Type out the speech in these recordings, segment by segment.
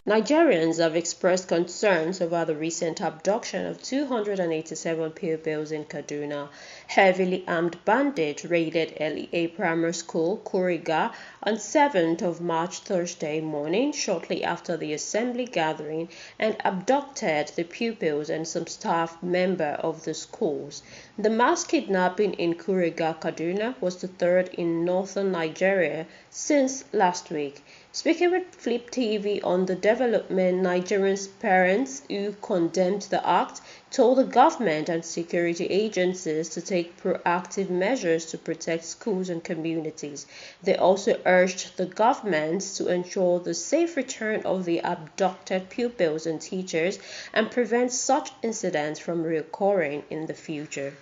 Nigerians have expressed concerns over the recent abduction of 287 pupils in Kaduna. Heavily armed bandits raided LEA Primary School, Kuriga, on 7th of March Thursday morning, shortly after the assembly gathering, and abducted the pupils and some staff members of the schools. The mass kidnapping in Kuriga, Kaduna was the third in northern Nigeria since last week. Speaking with Flip TV on the development, Nigerians' parents who condemned the act told the government and security agencies to take proactive measures to protect schools and communities. They also urged the government to ensure the safe return of the abducted pupils and teachers and prevent such incidents from recurring in the future.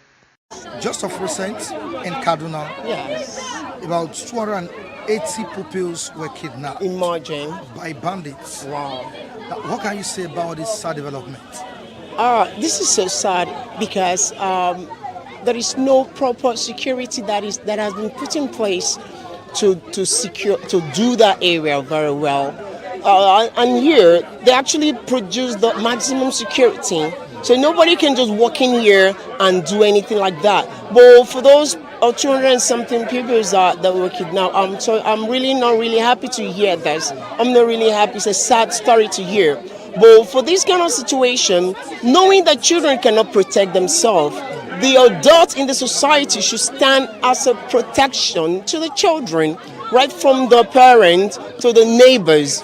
Just of recent in Kaduna, yes, about 280 pupils were kidnapped. Imagine. By bandits. Wow. Now, what can you say about this sad development? This is so sad because there is no proper security that has been put in place to do that area very well. And here they actually produce the maximum security. So nobody can just walk in here and do anything like that. But for those 200 and something people that were kidnapped, I'm really not really happy to hear this. I'm not really happy. It's a sad story to hear. But for this kind of situation, knowing that children cannot protect themselves, the adults in the society should stand as a protection to the children, right from the parents to the neighbors.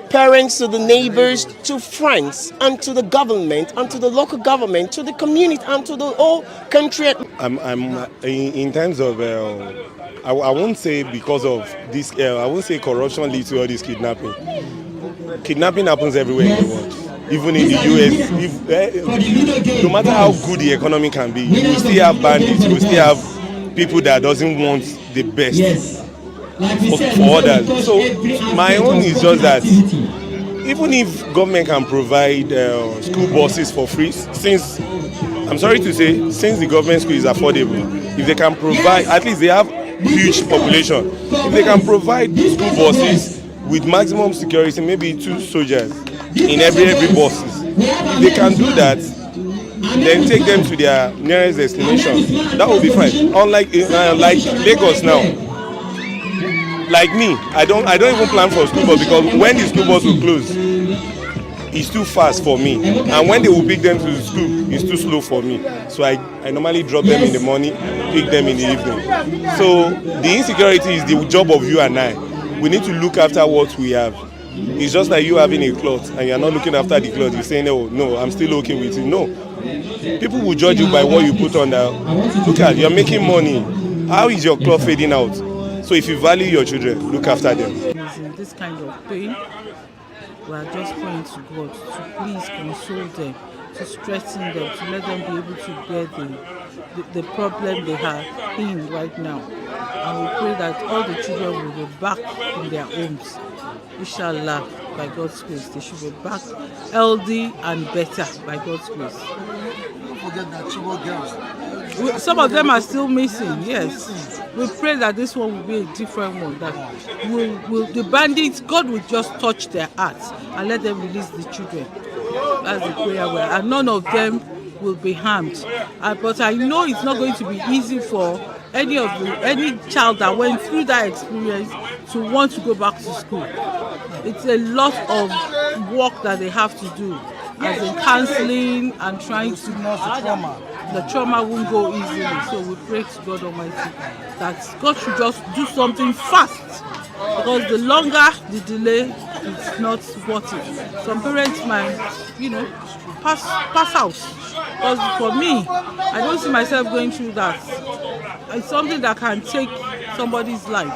Parents to the neighbors, to friends, and to the government, and to the local government, to the community, and to the whole country. I'm in terms of, I won't say because of this, I won't say corruption leads to all this kidnapping. Kidnapping happens everywhere in the world, even in the US. No matter how good the economy can be, you will still have bandits, you will still have people that doesn't want the best. For others. So my own is just that even if government can provide school buses for free, since I'm sorry to say, since the government school is affordable, if they can provide, at least they have huge population, if they can provide school buses with maximum security, maybe 2 soldiers in every buses, if they can do that, then take them to their nearest destination, that will be fine. Unlike like Lagos now. Like me, I don't even plan for school bus because when the school bus will close, it's too fast for me. And when they will pick them to the school, it's too slow for me. So I normally drop them in the morning, pick them in the evening. So the insecurity is the job of you and I. We need to look after what we have. It's just like you having a cloth and you're not looking after the cloth. You're saying, oh, no, I'm still okay with it. No. People will judge you by what you put on there. Look at, you're making money. How is your cloth fading out? So if you value your children, look after them. In this kind of pain, we are just praying to God to please console them, to strengthen them, to let them be able to bear the problem they are in right now. And we pray that all the children will be back in their homes. Inshallah, by God's grace, they should be back healthy and better by God's grace. Don't forget that Chibok girls. Some of them are still missing, yes. We pray that this one will be a different one, that the bandits, God will just touch their hearts and let them release the children. That's the prayer. And none of them will be harmed. But I know it's not going to be easy for any child that went through that experience to want to go back to school. It's a lot of work that they have to do, as in counseling and trying to. The trauma won't go easily, so we pray to God Almighty that God should just do something fast, because the longer the delay, it's not worth it. Some parents might, pass out. Because for me, I don't see myself going through that. It's something that can take somebody's life.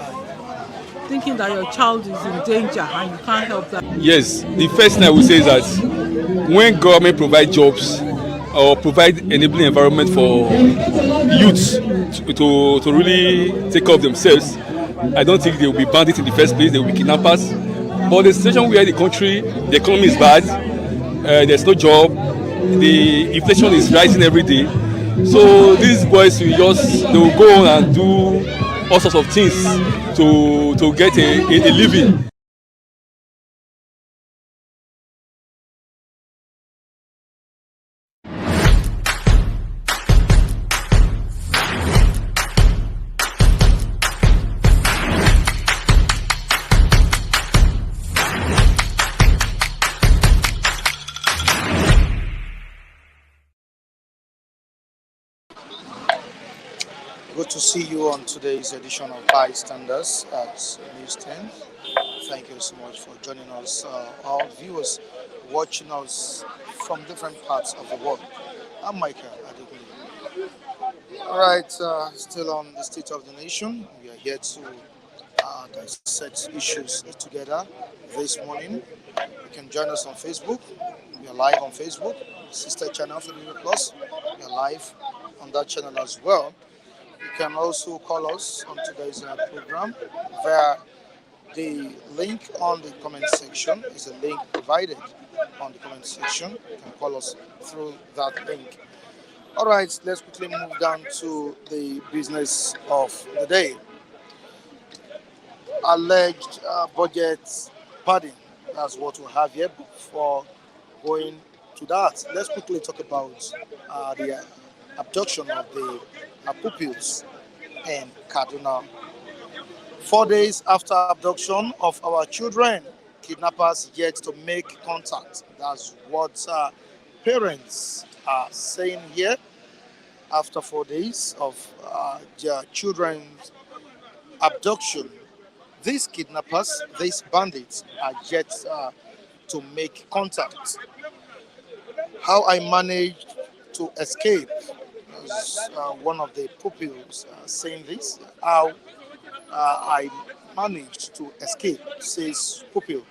Thinking that your child is in danger and you can't help that. Yes, the first thing I would say is that when government provide jobs or provide enabling environment for youths to really take care of themselves, I don't think they will be bandits in the first place. They will be kidnappers. But the situation where the country, the economy is bad, there's no job, the inflation is rising every day. So these boys they will go on and do all sorts of things to get a living. Good to see you on today's edition of Bystanders at News 10. Thank you so much for joining us, our viewers watching us from different parts of the world. I'm Michael Adegunle. All right, still on the state of the nation. We are here to dissect issues together this morning. You can join us on Facebook. We are live on Facebook, sister channel for Media Plus. We are live on that channel as well. You can also call us on today's program via the link on the comment section. Is a link provided on the comment section. You can call us through that link. All right, let's quickly move down to the business of the day. Alleged budget padding. That's what we have here. Before going to that, let's quickly talk about the abduction of the pupils in Kaduna. 4 days after abduction of our children, kidnappers yet to make contact. That's what parents are saying here. After 4 days of their children's abduction, these kidnappers, these bandits, are yet to make contact. How I managed to escape, as one of the pupils saying this, how I managed to escape, says pupil. You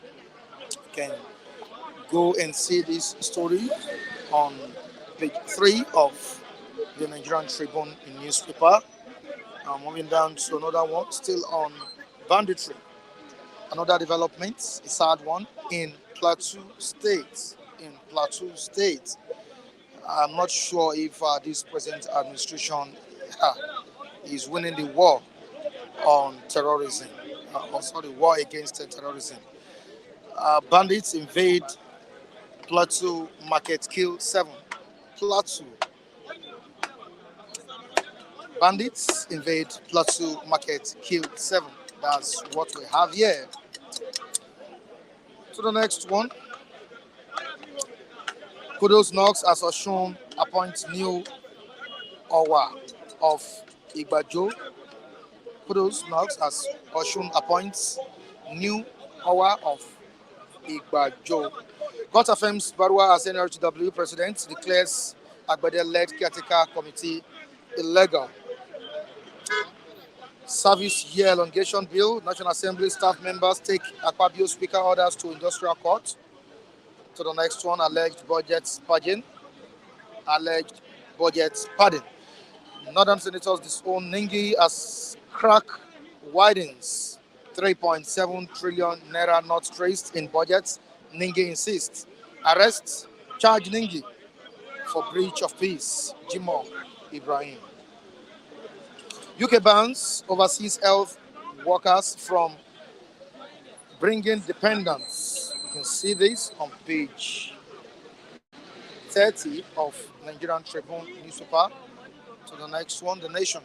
can go and see this story on page 3 of the Nigerian Tribune in newspaper. Moving down to another one, still on banditry. Another development, a sad one, in Plateau State. I'm not sure if this present administration is winning the war on terrorism, also the war against terrorism. Bandits invade Plateau Market, kill 7. Plateau. Bandits invade Plateau Market, kill 7. That's what we have here. To the next one. Kudos knocks as Oshun appoints new Owa of Igbajo. Kudos knocks as Oshun appoints new Owa of Igbajo. Court affirms Barua as NRTW president, declares Agbede-led caretaker committee illegal. Service year elongation bill. National Assembly staff members take Akpabio speaker orders to industrial court. To the next one, alleged budget padding. Northern senators disown Ningi as crack widens. 3.7 trillion naira not traced in budgets. Ningi insists. Arrest, charge Ningi for breach of peace. Jimo Ibrahim. UK bans overseas health workers from bringing dependents. You can see this on page 30 of Nigerian Tribune newspaper. To the next one, The Nation.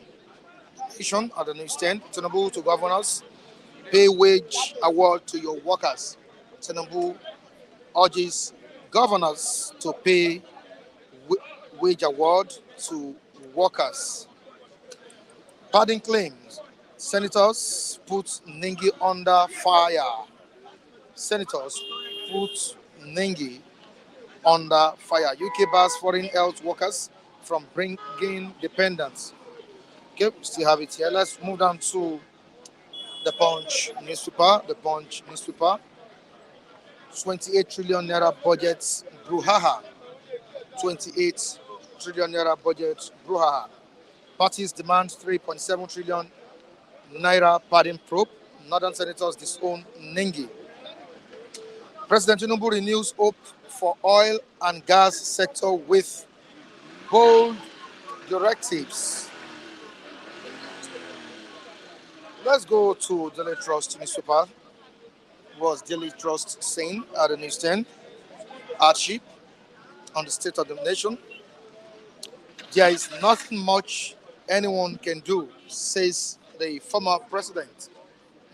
The Nation at the newsstand. Tinubu to governors. Pay wage award to your workers. Tinubu urges governors to pay wage award to workers. Padding claims. Senators put Ningi under fire. Senators put Ningi under fire. UK bars foreign health workers from bringing dependents. Okay, we still have it here. Let's move down to the Punch newspaper. The Punch newspaper. 28 trillion naira budget brouhaha. 28 trillion naira budget brouhaha. Parties demand 3.7 trillion naira pardon probe. Northern senators disown Nengi. President Tinubu renews hope for oil and gas sector with bold directives. Let's go to Daily Trust newspaper. Was Daily Trust saying at the newsstand? Hardship on the state of the nation. There is nothing much anyone can do, says the former president,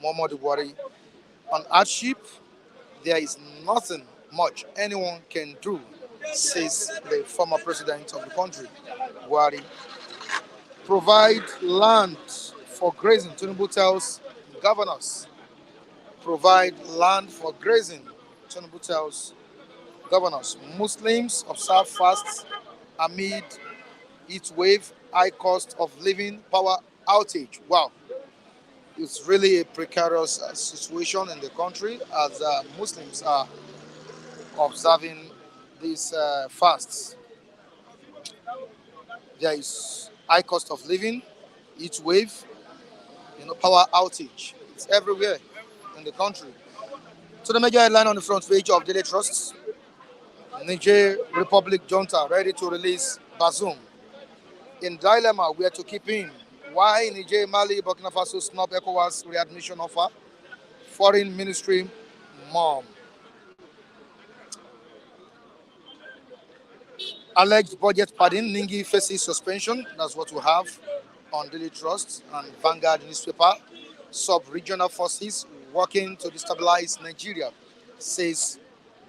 Muhammadu Buhari. On hardship, there is nothing much anyone can do, says the former president of the country, Buhari. Provide land for grazing, Tinubu tells governors. Provide land for grazing, Tinubu tells governors. Muslims observe fasts amid heat wave, high cost of living, power outage. Wow. It's really a precarious situation in the country as Muslims are observing these fasts. There is high cost of living, heat wave, power outage. It's everywhere in the country. So the major headline on the front page of Daily Trust: Niger Republic junta ready to release Bazoum. In dilemma where to keep him. Why Niger, Mali, Burkina Faso snub ECOWAS readmission offer? Foreign Ministry mom. Alleged budget pardon, Ningi faces suspension. That's what we have on Daily Trust and Vanguard newspaper. Sub-regional forces working to destabilize Nigeria, says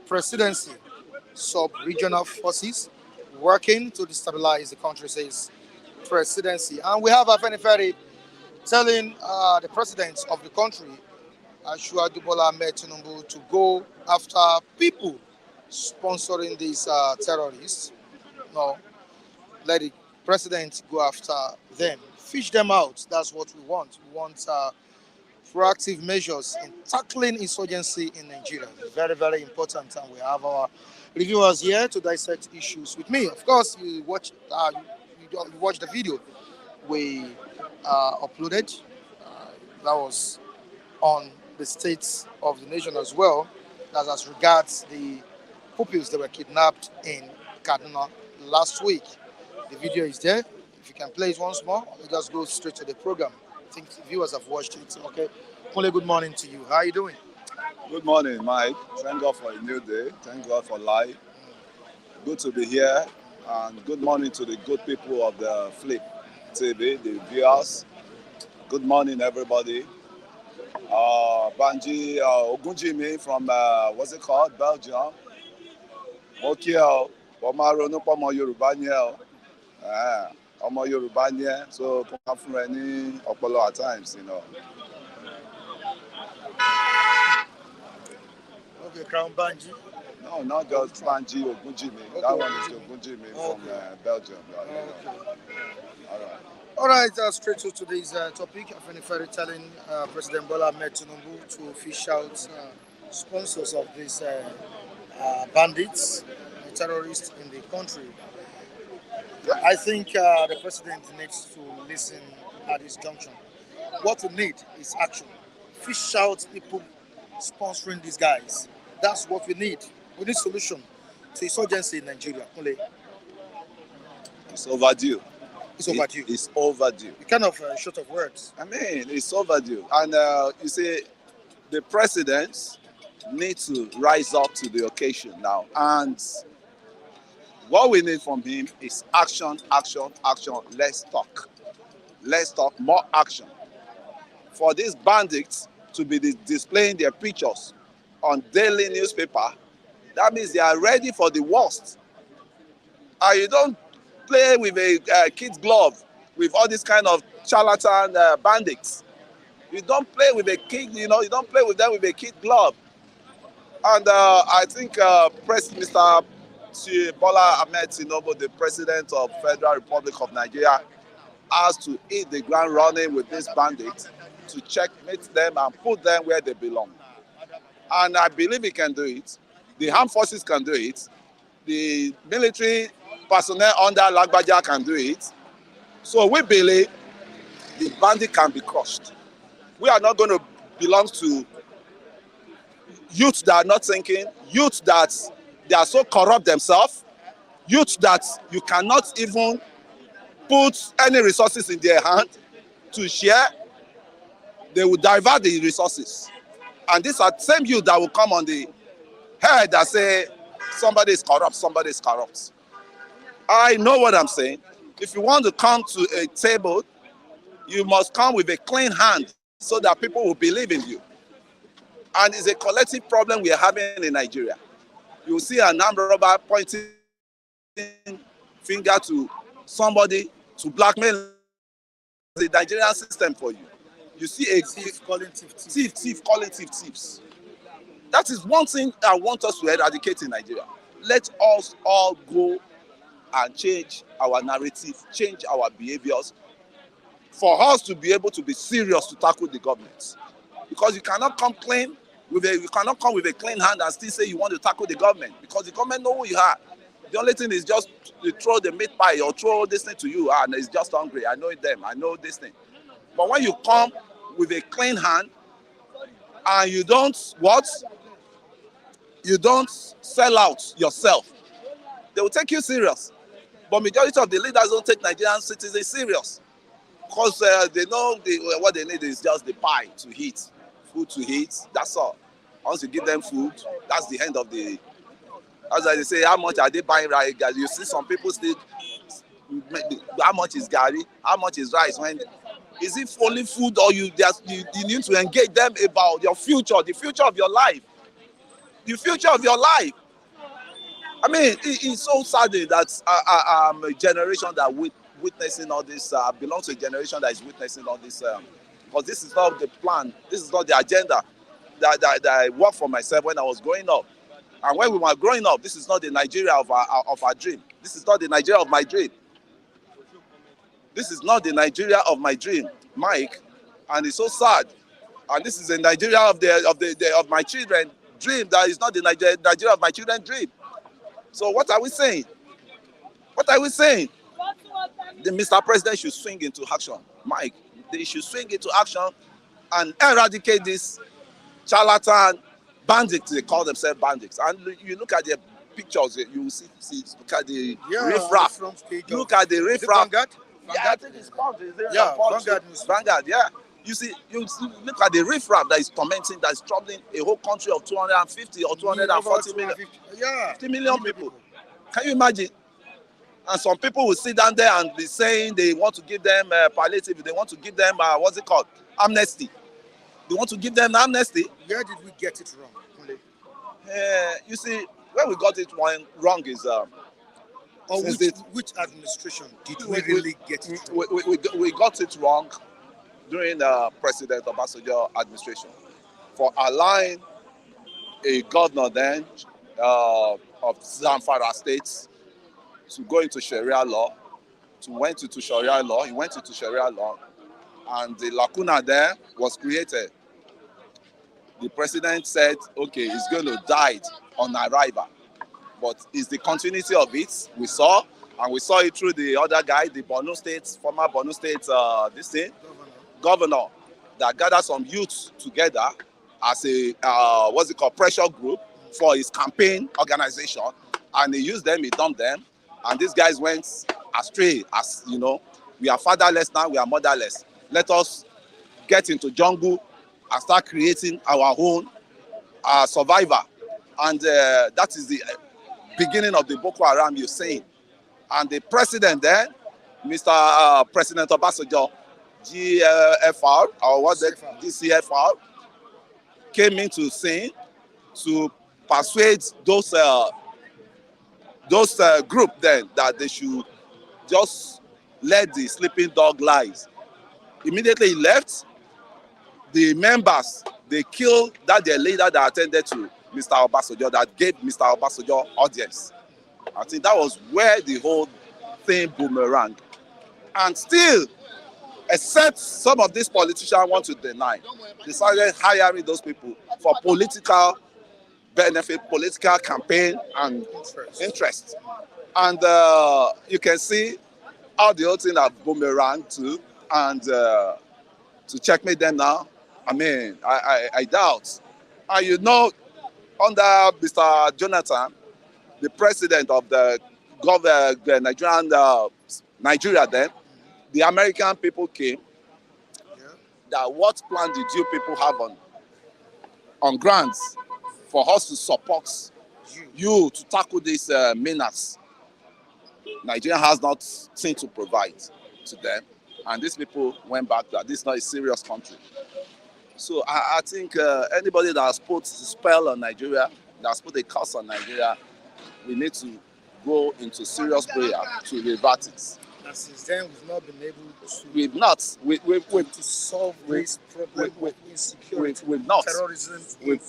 presidency. Sub-regional forces working to destabilize the country, says presidency. And we have Afenifere telling the president of the country, Ashwadu Bola Ahmed Tinubu, to go after people sponsoring these terrorists. No, let the president go after them. Fish them out. That's what we want. We want proactive measures in tackling insurgency in Nigeria. Very, very important. And we have our reviewers here to dissect issues with me. Of course, you watch the video we uploaded. That was on the states of the nation as well. That's as regards the pupils that were kidnapped in Kaduna last week. The video is there. If you can play it once more, we just go straight to the program. I think the viewers have watched it. Okay. Kule, good morning to you. How are you doing? Good morning, Mike. Thank God for a new day. Thank God for life. Good to be here. And good morning to the good people of the Flip TV, the viewers. Good morning, everybody. Banji Ogunjimi from, what's it called? Belgium. Okay, Omaro no pomo Yoruba ni o. Omo Yoruba ni e, so come from any opolo at times, Okay, Crown Banji. No, not just Banji Ogunjimi. Okay. That one is Ogunjimi from Belgium. All right, straight to today's topic. Afenifere telling President Bola Ahmed Tinubu to fish out sponsors of these bandits, terrorists in the country. I think the president needs to listen at this junction. What we need is action. Fish out people sponsoring these guys. That's what we need. We need solution to insurgency in Nigeria. It's overdue. It's overdue. It's overdue. You're kind of short of words. I mean, it's overdue. And you see, the president needs to rise up to the occasion now. And what we need from him is action, action, action. Let's talk. Let's talk more action. For these bandits to be displaying their pictures on daily newspaper, that means they are ready for the worst. And you don't play with a kid's glove with all this kind of charlatan bandits. You don't play with a kid, you don't play with them with a kid glove. And I think Mr. Bola Ahmed-Tinubu, the President of Federal Republic of Nigeria, has to hit the ground running with these bandits to checkmate them and put them where they belong. And I believe he can do it. The armed forces can do it. The military personnel under Lagbaja can do it. So we believe the bandit can be crushed. We are not going to belong to youth that are not thinking, youth that they are so corrupt themselves, youth that you cannot even put any resources in their hand to share. They will divert the resources. And these are the same youth that will come on the head that say, somebody is corrupt, somebody is corrupt. I know what I'm saying. If you want to come to a table, you must come with a clean hand so that people will believe in you. And it's a collective problem we are having in Nigeria. You see an armed robber pointing finger to somebody to blackmail the Nigerian system for you. You see a thief calling thief calling thieves. That is one thing I want us to eradicate in Nigeria. Let us all go and change our narrative, change our behaviors for us to be able to be serious to tackle the government. Because you cannot come clean you cannot come with a clean hand and still say you want to tackle the government, because the government know who you are. The only thing is just to throw the meat pie or throw this thing to you, and it's just hungry. I know them, I know this thing. But when you come with a clean hand and you don't sell out yourself, they will take you serious. But majority of the leaders don't take Nigerian citizens serious, because they know what they need is just the pie to eat, food to eat. That's all. Once you give them food, that's the end of the. As I say, how much are they buying rice? You see some people still. How much is gari? How much is rice? When is it only food, or you need to engage them about your future, the future of your life, the future of your life? I mean, it's so sad that I'm a generation that witnessing all this. I belong to a generation that is witnessing all this, because this is not the plan. This is not the agenda that I worked for myself when I was growing up. And when we were growing up, this is not the Nigeria of our dream. This is not the Nigeria of my dream. This is not the Nigeria of my dream, Mike. And it's so sad. And this is the Nigeria of my children dream. That is not the Nigeria of my children dream. So what are we saying? What are we saying? The Mr. President should swing into action. Mike, they should swing into action and eradicate this charlatan bandits. They call themselves bandits. And you look at their pictures, you will see look at the riffraff. Look at the riffraff. Yeah, I think it's called. Vanguard, yeah. You look at the riffraff that is tormenting, that is troubling a whole country of 250 or 240 million. 50 million people. Can you imagine? And some people will sit down there and be saying they want to give them palliative, they want to give them, what's it called? Amnesty. They want to give them amnesty. Where did we get it wrong? You see, where we got it wrong is... which administration did we really get it wrong? We got it wrong during the President Obasanjo administration for allowing a governor then of Zamfara State to go into Sharia law, He went into Sharia law, and the lacuna there was created. The president said, okay, he's going to die on arrival. But it's the continuity of it we saw, and we saw it through the other guy, the former Borno State, governor, that gathered some youths together as a, pressure group for his campaign organization, and he used them, he dumped them, and these guys went astray, as you know, we are fatherless now, we are motherless. Let us get into jungle and start creating our own survivor. And that is the beginning of the Boko Haram you're saying. And the president then, Mr. President Obasanjo, GFR, or what's it, GCFR, came into scene to persuade those group then that they should just let the sleeping dog lies. Immediately he left. The members, they killed their leader that attended to Mr. Obasanjo, that gave Mr. Obasanjo audience. I think that was where the whole thing boomerang. And still, except some of these politicians want to deny, they started hiring those people for political benefit, political campaign and interest. And you can see how the whole thing have boomerang too. And to checkmate them now, I mean, I doubt. And you know, under Mr. Jonathan, the president of the Nigerian Nigeria then, the American people came. That what plan did you people have on grants for us to support you to tackle this menace? Nigeria has nothing to provide to them, and these people went back that this is not a serious country. So I think anybody that has put a spell on Nigeria, that has put a curse on Nigeria, we need to go into serious prayer to revert it. And since then, we've not been able to. We've not. We've to solve this problem with insecurity, we've not. terrorism. We've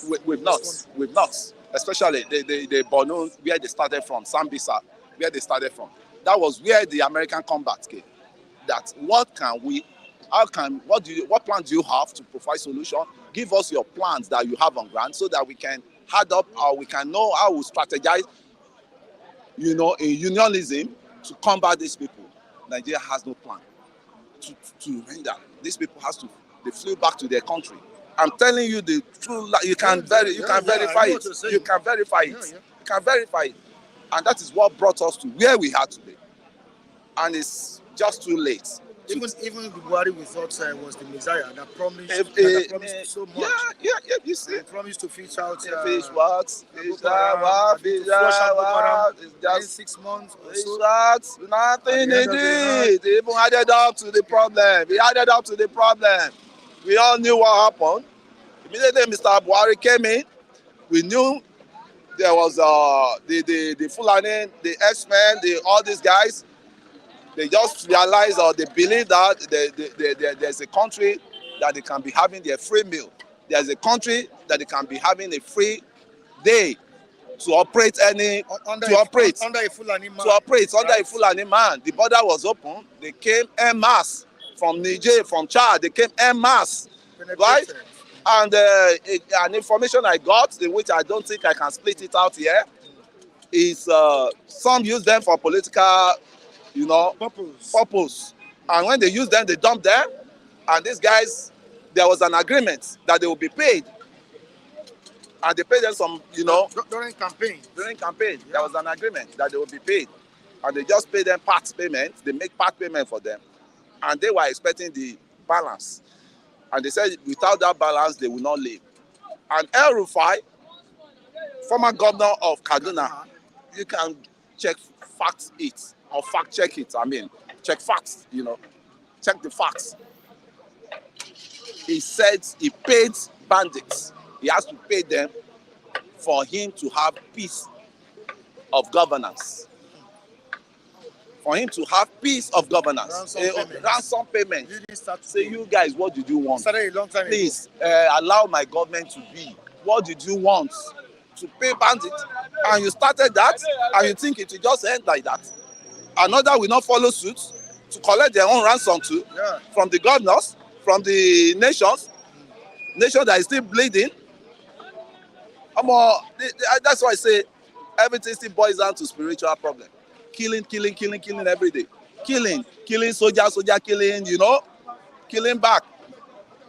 not. We've not. Especially the Borno, where they started from, Sambisa, where they started from. That was where the American combat came. That what plan do you have to provide solution? Give us your plans that you have on ground so that we can add up or we can know how we strategize, in unionism to combat these people. Nigeria has no plan to render. These people they flew back to their country. I'm telling you the truth. You can verify it. You can verify it. You can verify it. And that is what brought us to where we are today. And it's just too late. Even the Buhari we thought was the Messiah that promised, so much. Yeah, you see. Promised to fish out. Fish what? Fish out. Just 6 months. Nothing they did. They even added up to the problem. We added up to the problem. We all knew what happened. Immediately Mr. Buhari came in, we knew there was the Fulani, the X-Men, all these guys. They just realize or they believe that there's a country that they can be having their free meal. There's a country that they can be having a free day to operate under a Fulani man. Under a Fulani man. The border was open. They came en masse from Niger, from Chad. They came en masse, right? And an information I got, in which I don't think I can split it out here, is some use them for political purpose. And when they use them, they dump them. And these guys, there was an agreement that they will be paid. And they paid them some, During campaign. There was an agreement that they will be paid. And they just pay them part payment. They make part payment for them. And they were expecting the balance. And they said without that balance, they will not live. And El Rufai, former governor of Kaduna, you can check fact check it. Check facts, check the facts. He said he paid bandits. He has to pay them for him to have peace of governance. For him to have peace of governance. Ransom payment. Say, you guys, what did you want? Started a long time Please, allow my government to be. What did you want? To pay bandits? And you started that, and you think it will just end like that. Another will not follow suit to collect their own ransom too, from the governors, from the nation that is still bleeding. That's why I say everything still boils down to spiritual problem. Killing every day. Killing soldier killing, killing back.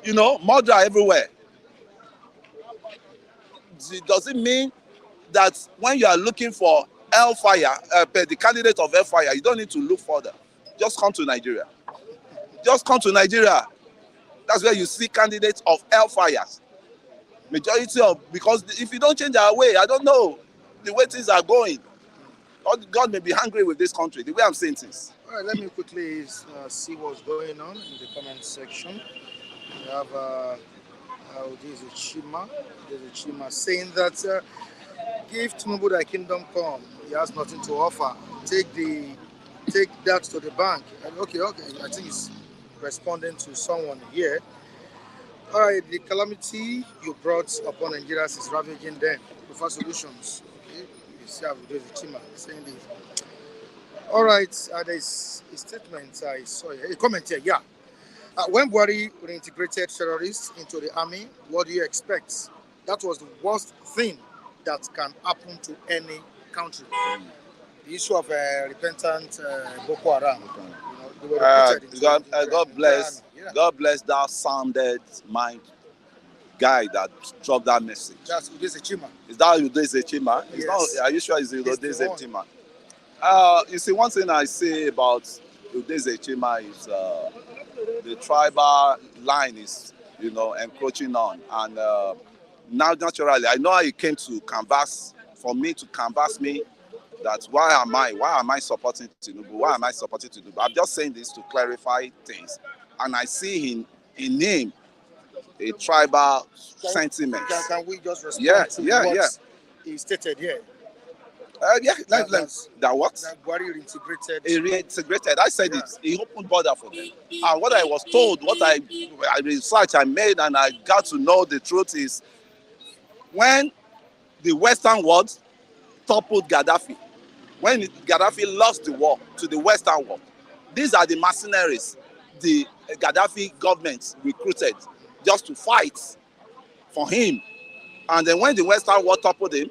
Murder everywhere. Does it mean that when you are looking for hellfire, the candidate of hellfire, you don't need to look further. Just come to Nigeria. That's where you see candidates of hellfire. Because if you don't change our way, I don't know the way things are going. God may be angry with this country, the way I'm saying things. All right, let me quickly see what's going on in the comment section. We have there's a Chima saying that give Tinubu thy kingdom come. He has nothing to offer. Take that to the bank. Okay. I think it's responding to someone here. All right, the calamity you brought upon Nigeria is ravaging them. Prefer solutions. Okay, see how it is, Chima saying this. All right, there's a statement I saw here, a comment here, yeah. When Buhari reintegrated terrorists into the army, what do you expect? That was the worst thing that can happen to any country. The issue of repentant Boko Haram. They were recruited into God bless. Yeah. God bless that sounded mind guy that dropped that message. That's Udeze Chima. Is that Udeze Chima? It's Yes. not. Are you sure it's He's the Udeze one. Chima? You see, one thing I say about Udeze Chima is the tribal line is, encroaching on, and now naturally, I know how he came to canvass for me to canvass me. That why am I supporting Tinubu? Why am I supporting Tinubu? I'm just saying this to clarify things, and I see in him a tribal sentiment. Can we just respond to what he stated here? That what? That Buhari reintegrated. He reintegrated. I said it. He opened border for them. And what I was told, what I researched, I made, and I got to know the truth is, when the Western world toppled Gaddafi, when Gaddafi lost the war to the Western world, these are the mercenaries the Gaddafi government recruited just to fight for him. And then when the Western world toppled him,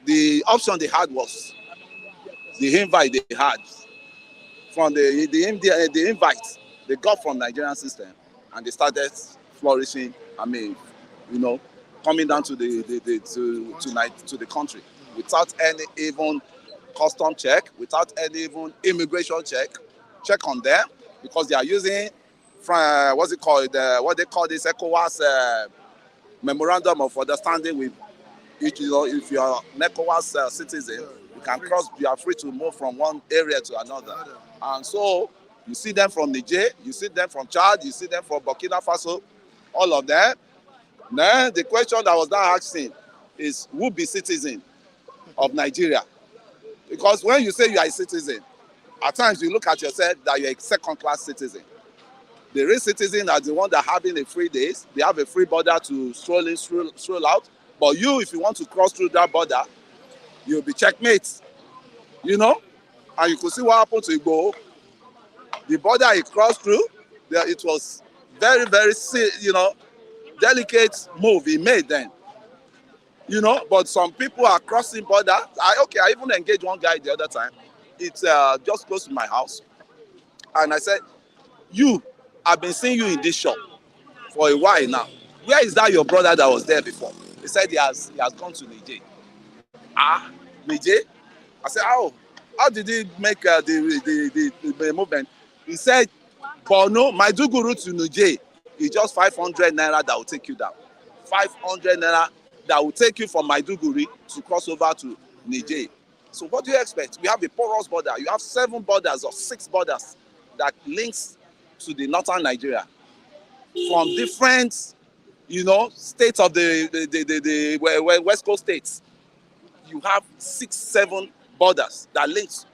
the option they had was the invite they had from the invite they got from Nigerian system, and they started flourishing. I mean, coming down to the country without any even custom check, without any even immigration check on them, because they are using what they call this ECOWAS memorandum of understanding with. If you are an ECOWAS citizen, you can cross. You are free to move from one area to another. And so you see them from Niger, you see them from Chad, you see them from Burkina Faso, all of them. Then the question that was now asking is, who be citizen of Nigeria? Because when you say you are a citizen, at times you look at yourself that you're a second-class citizen. The real citizen are the one that having a free days. They have a free border to stroll in, stroll out. But you, if you want to cross through that border, you'll be checkmate, and you could see what happened to Igbo. The border he crossed through, it was very, very, delicate move he made then. But some people are crossing border. I even engaged one guy the other time. It's just close to my house. And I said, I've been seeing you in this shop for a while now. Where is that your brother that was there before? He said he has gone to Niger. Niger? I said, how did he make the movement? He said, Borno, Maiduguri to Niger is just 500 naira that will take you down. 500 naira that will take you from Maiduguri to cross over to Niger. So what do you expect? We have a porous border. You have 7 borders or 6 borders that links to the northern Nigeria from different, states of the West Coast states. You have 6, 7 borders that links,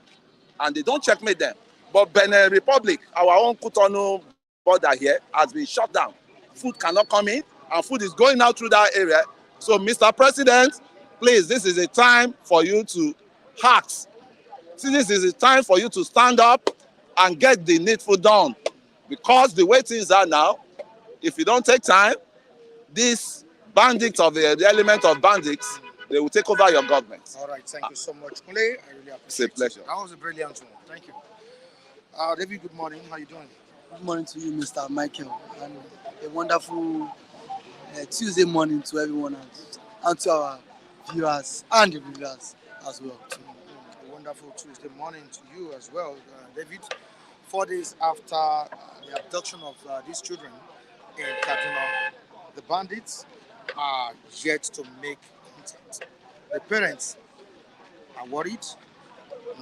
and they don't checkmate them. But Benin Republic, our own Cotonou border here, has been shut down. Food cannot come in, and food is going out through that area. So, Mr. President, please, this is a time for you to act. See, this is a time for you to stand up and get the needful done. Because the way things are now, if you don't take time, these bandits of the element of bandits, they will take over your government. All right, thank you so much, Kule. I really appreciate it. It's a pleasure. That was a brilliant one. Thank you. David, good morning. How are you doing? Good morning to you, Mr. Michael, and a wonderful Tuesday morning to everyone else, and to our viewers and the viewers as well. A wonderful Tuesday morning to you as well, David. 4 days after the abduction of these children in Kaduna, the bandits are yet to make contact. The parents are worried.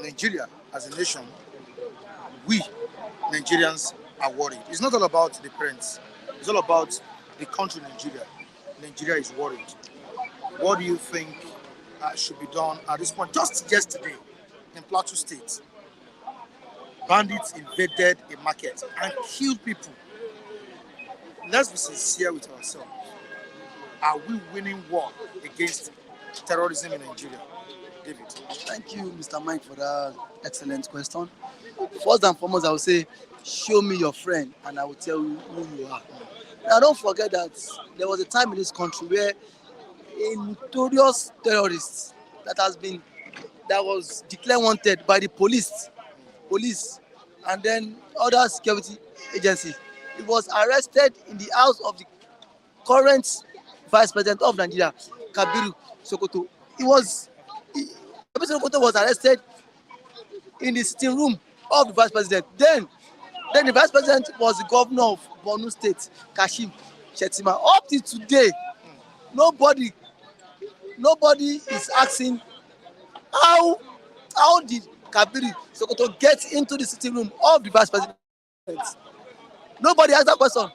Nigeria, as a nation, we Nigerians are worried. It's not all about the parents. It's all about the country, Nigeria. Nigeria is worried. What do you think should be done at this point? Just yesterday, in Plateau State, bandits invaded a market and killed people. Let's be sincere with ourselves. Are we winning war against terrorism in Nigeria? David. Thank you, Mr. Mike, for that excellent question. First and foremost, I will say, show me your friend, and I will tell you who you are. Now, don't forget that there was a time in this country where a notorious terrorist that was declared wanted by the police, and then other security agency. He was arrested in the house of the current vice president of Nigeria, Kabiru Sokoto. Kabiru Sokoto was arrested in the sitting room of the vice president. Then the vice president was the governor of Borno State, Kashim Shettima. Up till today, nobody is asking how did Kabiru Sokoto get into the sitting room of the vice president. Nobody asked that question.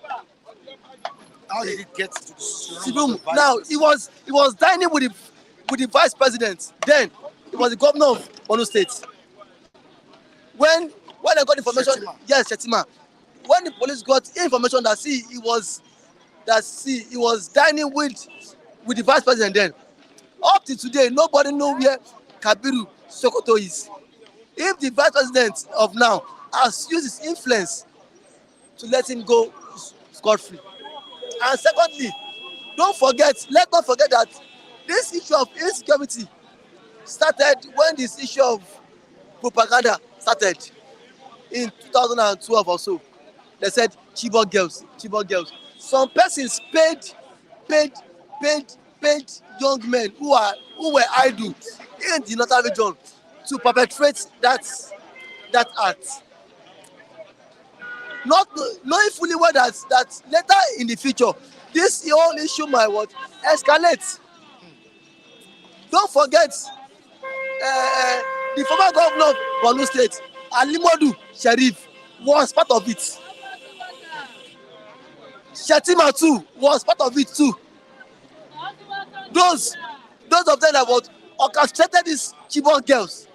How did he get to the Sitting room? Now he was dining with the vice president. Then he was the governor of Borno State. When I got information, Shettima. yes, Shettima. When the police got information that he was dining with the vice president, then up to today nobody know where Kabiru Sokoto is. If the vice president of now has used his influence to let him go scot-free. And secondly, let's not forget that this issue of insecurity started when this issue of propaganda started in 2012 or so. They said Chibok girls. Some persons paid young men who were idle in the northern region to perpetrate that act. Not knowing fully well that later in the future this whole issue might escalate. Don't forget the former governor of Borno State, Alimodu Sheriff, was part of it. Shettima too was part of it too. Those of them that was orchestrated these Chibok girls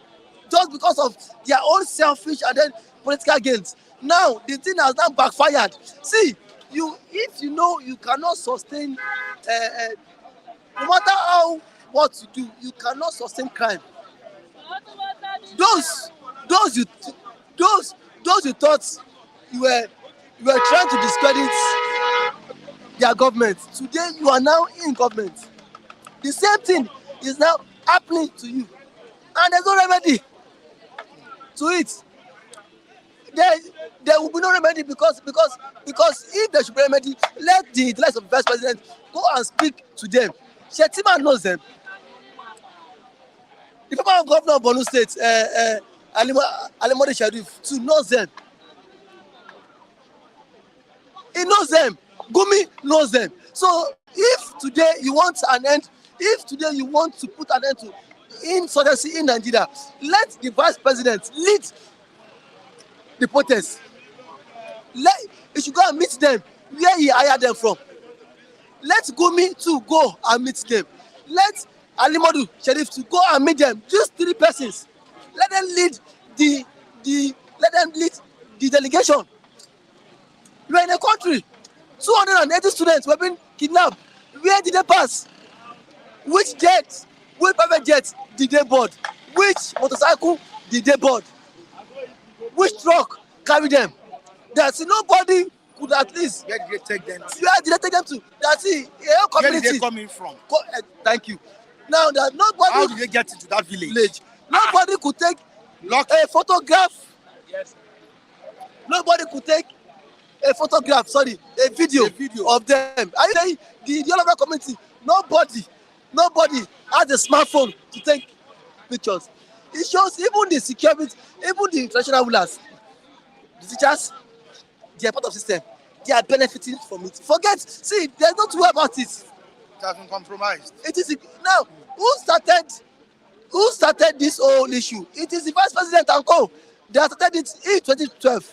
just because of their own selfish and then political gains. Now the thing has now backfired. See, if you know you cannot sustain, no matter what you do, you cannot sustain crime. Those you thought you were trying to discredit their government. Today you are now in government. The same thing is now happening to you, and there's no remedy to it. There will be no remedy because if there should be remedy, let the likes of the vice president go and speak to them. Shettima knows them. The former governor of Borno State, Alimodu Sheriff, too knows them. He knows them. Gumi knows them. So if today you want an end, if today you want to put an end to insurgency in Nigeria, let the vice president lead the protest. He should go and meet them where he hired them from. Let Gumi too go and meet them. Let Alimodu Sheriff to go and meet them. Just 3 persons. Let them lead the delegation. We are in a country. 280 students were being kidnapped. Where did they pass? Which private jet did they board? Which motorcycle did they board? Which truck carried them? That's nobody could at least. Where did they take them to? Where did they take them to? That's it. Where did they come in from? Thank you. Now that nobody. How did they get into that village? Nobody could take a photograph. Yes. Nobody could take a photograph. Sorry, a video of them. Are you saying the Yoruba community? Nobody has a smartphone to take pictures. It shows even the security, even the international rulers, the teachers, they are part of the system. They are benefiting from it. See, there's no two about it. It has been compromised. It is now who started this whole issue? It is the vice president and co. They started it in 2012.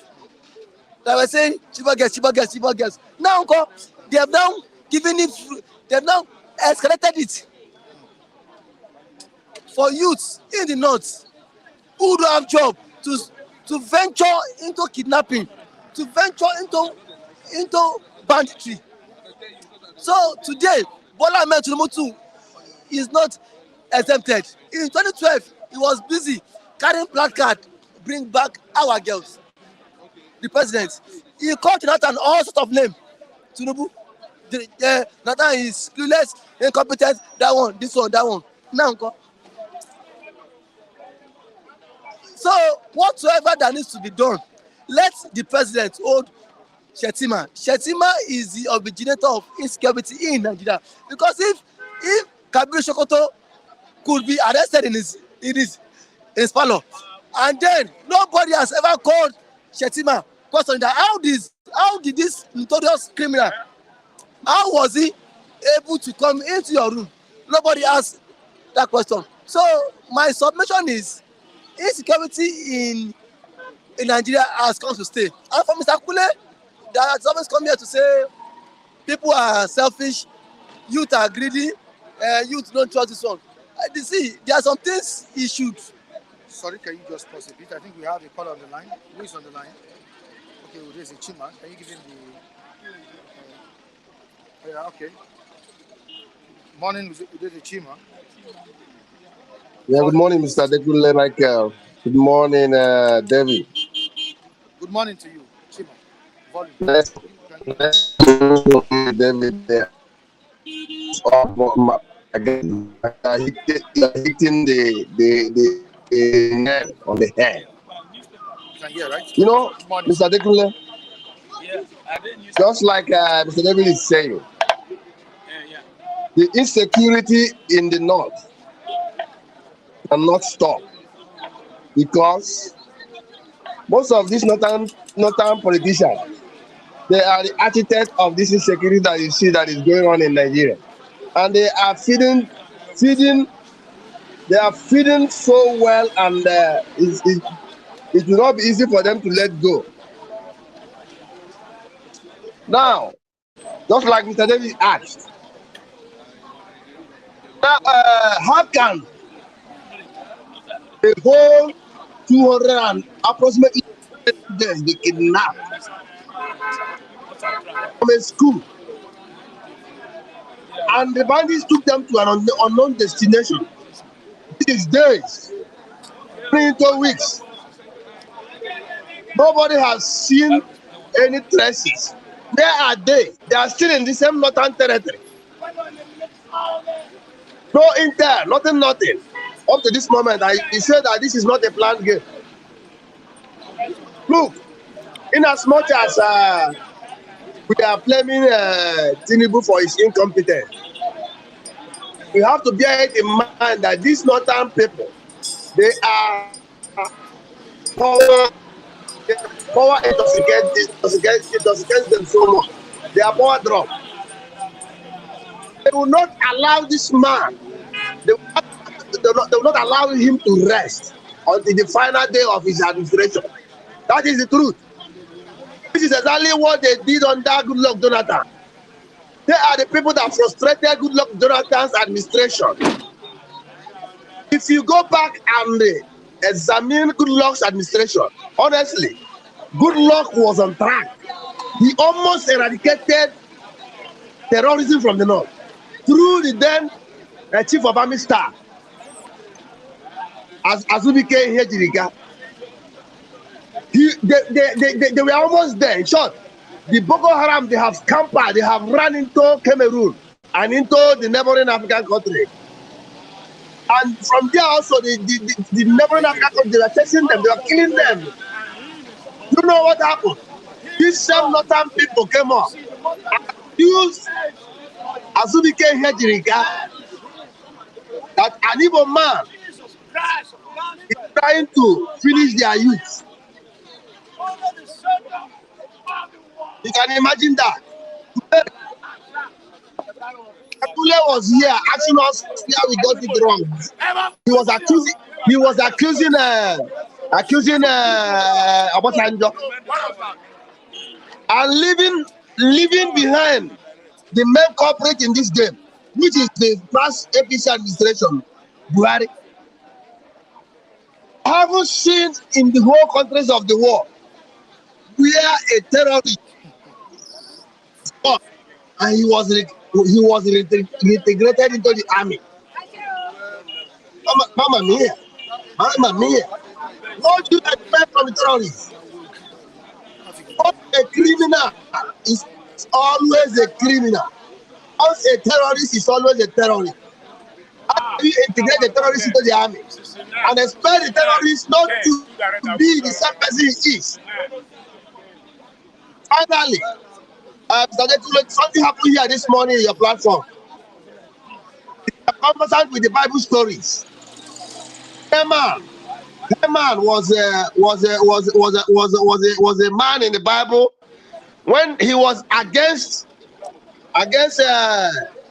They were saying Chibok girls. Now, they have now given it. They have now escalated it for youths in the north who don't have job to venture into kidnapping, to venture into banditry. So today, Bola Ahmed Tinubu is not exempted. In 2012, he was busy carrying placard, bring back our girls. The president, he called Jonathan all sorts of names. Tinubu, Jonathan is clueless, incompetent, that one, this one, that one. Now, so whatsoever that needs to be done, let the president hold Shetima. Shetima is the originator of insecurity in Nigeria. Because if Kabiru Sokoto could be arrested in his parlor, and then nobody has ever called Shetima question that how did this notorious criminal, how was he able to come into your room? Nobody asked that question. So my submission is insecurity in Nigeria has come to stay. And for Mr. Kule, that has always come here to say people are selfish, youth are greedy, youth don't trust this one. You see, there are some things he should. Sorry, can you just pause a bit? I think we have a caller on the line. Who is on the line? Okay, well, there's a Chima. Can you give him the... yeah, okay. Morning, there's a Chima. Yeah, good morning, Mr. Dekule Michael. Good morning, David. Good morning to you, Chima. Volume. Let's David there. Again, hitting the nail on the head. Right? You know, Mr. Dekule, just like Mr. David is saying, the insecurity in the north cannot stop because most of these northern politicians, they are the architect of this insecurity that you see that is going on in Nigeria, and they are feeding so well, and it will not be easy for them to let go. Now, just like Mr. David asked, now how can the whole 200 and approximately days be kidnapped from a school, and the bandits took them to an unknown destination? These days, 2 weeks, nobody has seen any traces. Where are they? They are still in the same northern territory. No intel, nothing. Up to this moment, he said that this is not a planned game. Look, in as much as we are blaming Tinubu for his incompetence, we have to bear it in mind that these northern people, they are power intoxicates them so much. They are power drunk. They will not allow this man. They will not allow him to rest until the final day of his administration. That is the truth. This is exactly what they did under Goodluck Jonathan. They are the people that frustrated Goodluck Jonathan's administration. If you go back and examine Goodluck's administration, honestly, Goodluck was on track. He almost eradicated terrorism from the north through the then chief of army staff, Afenifere-Tinubu. They were almost there. In short, the Boko Haram, they have scampered, they have run into Cameroon and into the neighboring African country. And from there also, the neighboring African country, they were chasing them, they were killing them. You know what happened? These same northern people came up and used Afenifere-Tinubu that an evil man is trying to finish their youth. You can imagine that. Kule was here asking us where we got it wrong. He was accusing Obasanjo and leaving behind the main culprit in this game, which is the past APC administration, Buhari. I haven't seen in the whole countries of the world where a terrorist fought and he was reintegrated into the army. Mama mia. Mama mia. What do you expect from a terrorist? Once a criminal is always a criminal. Once a terrorist is always a terrorist. How do you integrate the terrorist into the army and expect the terrorist not to be the same person he is? Finally, Mr. Getule, something happened here this morning in your platform. A conversation with the Bible stories. Haman was a man in the Bible when he was against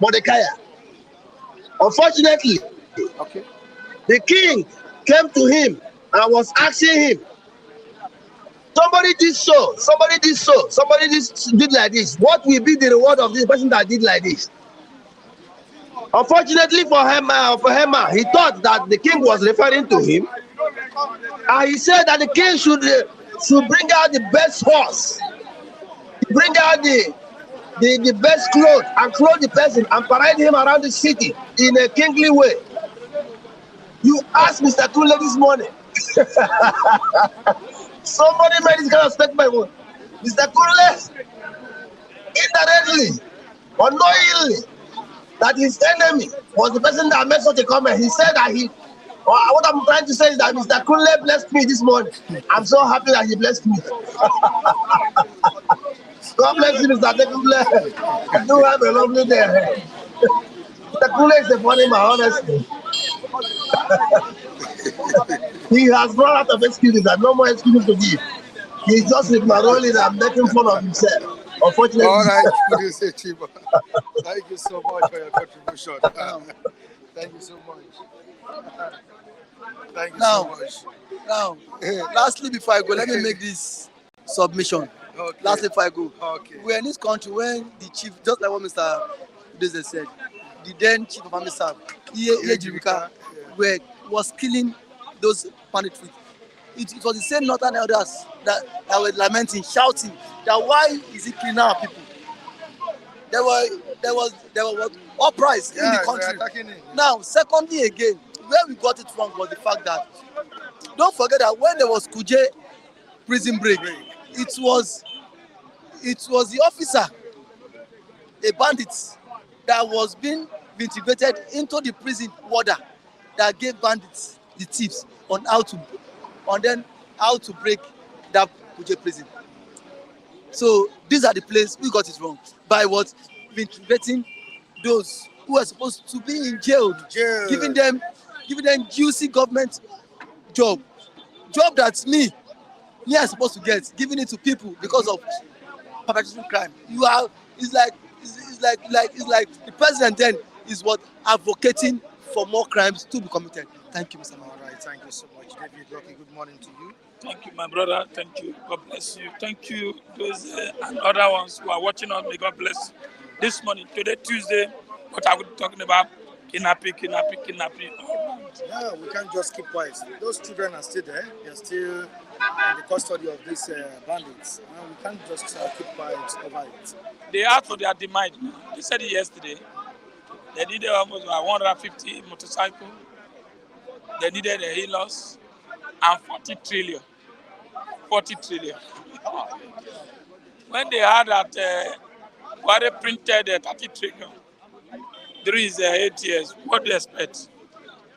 Mordecai. Unfortunately, the king came to him and was asking him, somebody did so, somebody did so, somebody did like this. What will be the reward of this person that did like this? Unfortunately for Haman, he thought that the king was referring to him, and he said that the king should bring out the best horse, bring out the best clothes, and clothe the person and parade him around the city in a kingly way. You asked Mr. Kule this morning. Somebody made this kind of statement. Mr. Kule, indirectly, unknowingly, that his enemy was the person that made such a comment. He said that what I'm trying to say is that Mr. Kule blessed me this morning. I'm so happy that he blessed me. God bless you, Mr. Kule. You do have a lovely day. Mr. Kule is a funny man, honestly. He has run out of excuses and no more excuses to give. He's just with my rolling and making fun of himself. Unfortunately. All right, Chiba. Thank you so much for your contribution. Thank you so much. Thank you so much. Now, lastly, before I go, let me make this submission. Okay. Lastly, before I go, okay. We're in this country when the chief, just like what Mr. Business said, the then chief of army staff, Ejirika, was killing those bandits. It was the same northern elders that were lamenting, shouting that why is he killing our people? There was what uprising in the country. Now, secondly again, where we got it wrong was the fact that don't forget that when there was Kuje prison break, it was the officer, a bandit, that was being integrated into the prison warder that gave bandits the tips on how to break that Kuje prison. So these are the places we got it wrong by what integrating those who are supposed to be in jail, giving them juicy government job that me are supposed to get, giving it to people because of perpetrating crime. It's like the president then is what advocating for more crimes to be committed. Thank you, Mr. All right, thank you so much, David. Rocky, good morning to you. Thank you, my brother. Thank you. God bless you. Thank you, those and other ones who are watching us. May God bless you. This morning, today, Tuesday, what are we talking about? Kidnapping. Yeah, we can't just keep quiet. Those children are still there. They're still in the custody of these bandits. We can't just keep quiet over it. They asked for their demand. They said it yesterday. They needed almost 150 motorcycles. They needed a healers and 40 trillion. 40 trillion. When they heard that Buhari printed 30 trillion during his 8 years, what do they expect?